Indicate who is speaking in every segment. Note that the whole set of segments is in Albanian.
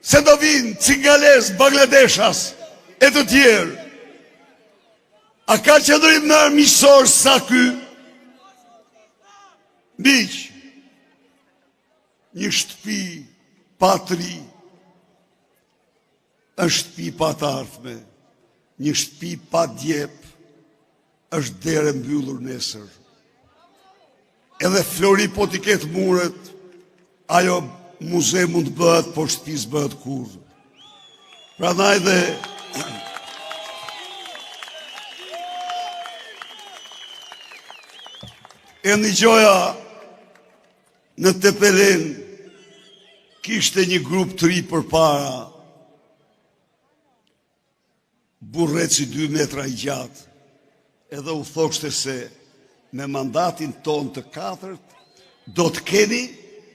Speaker 1: se do vinë Cingales, Bangladeshas e të tjerë. A ka qëndrim në armiqësor sa ky? Miq, një shtëpi pa tri është shtëpi pa të ardhme, një shtëpi pa djep është derë mbyllur nesër. Edhe Flori po t'i ketë muret, ajo muze mund të bëhet, por shtëpi s'bëhet kurrë. Prandaj dhe e ndigjoja në Tepelen kishte një grup të ri përpara, burreci 2 metra i gjatë, edhe u thoshte se me mandatin ton të 4 do të keni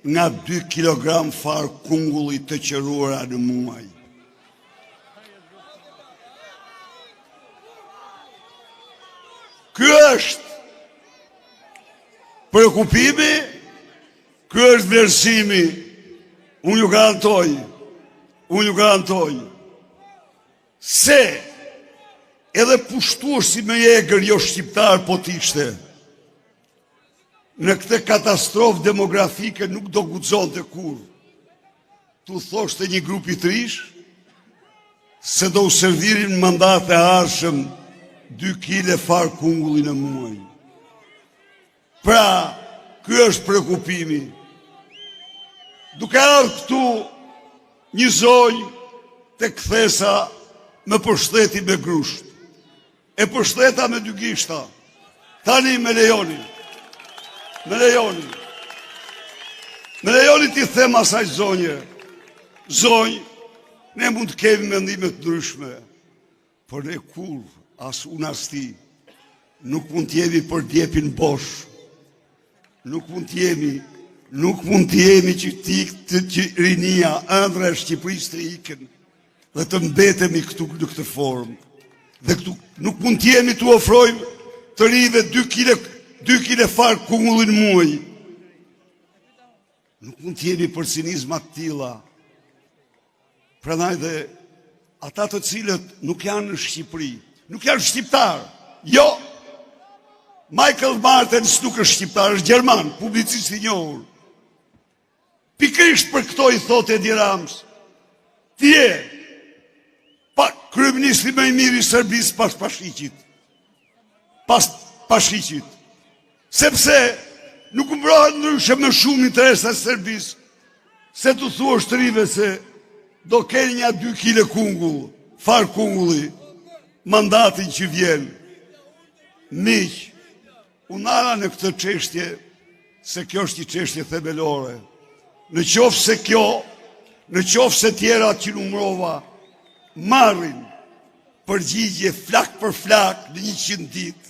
Speaker 1: nga 2 kilogram far kungulli të qëruara në muaj. Ky është preokupimi, ky është vlerësimi. Unë ju garantoj se edhe pushtuar si me egër jo shqiptar po t'ishte, në këtë katastrofë demografike nuk do guxonte kur. Tu thoshte një grupi të rish se do u servirin mandate arshëm 2 kile far kungulli në muaj. Pra, ky është preokupimi. Duke ardhur këtu një zonjë të kthesa me përshteti me grusht, e përshteta me 2 gishta. Tani me lejoni t'i them asaj zonje, zonjë, ne mund të kemi mendime të ndryshme, por ne kur, as unë as ti, nuk mund t'jemi për djepin bosh, nuk mund t'jemi që rinia, ëndra e Shqipërisë të ikën, dhe të mbetemi këtu në këtë formë. Dhe këtu nuk mund t'jemi t'u ofrojmë të rive 2 kile far kungullin muaj. Nuk mund t'jemi për cinizma të tilla. Prandaj dhe ata të cilët nuk janë në Shqipëri, nuk janë shqiptar. Jo, Michael Martens nuk është shqiptar, është gjerman, publicist i njohur. Pikërisht për këto i thotë Edi Rams, ti je kryeministri më i mirë i Serbisë pas Pashiqit. Sepse nuk mbrohet ndryshe me shumë interesa e Serbisë, se të thuash të rive se do keni një 2 kile kungull, far kungulli, mandatin që vjen. Miq, unë ala në këtë çështje, se kjo është një çështje themelore. Në qoftë se tjera që numrova marrin përgjigje flak për flak në 100 ditë,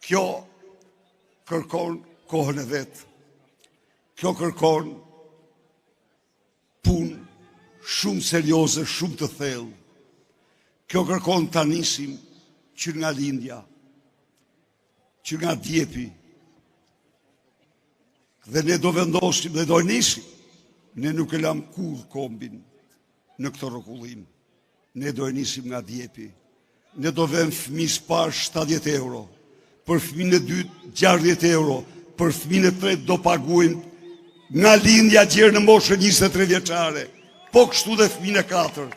Speaker 1: kjo kërkon kohën e vetë. Kjo kërkon punë shumë serioze, shumë të thellë. Kjo kërkon ta nisim që nga lindja, që nga djepi. Dhe ne do vendosim dhe do nisim. Ne nuk e lam kur kombin në këtë rrokullim. Ne do e nisim nga djepi. Ne do vëm fëmijës parë 70 euro, për fëmijën e dytë 60 euro, për fëmijën e tretë do paguajmë nga lindja gjerë në moshën 23 vjeçare, po kështu dhe fëmijën e 4.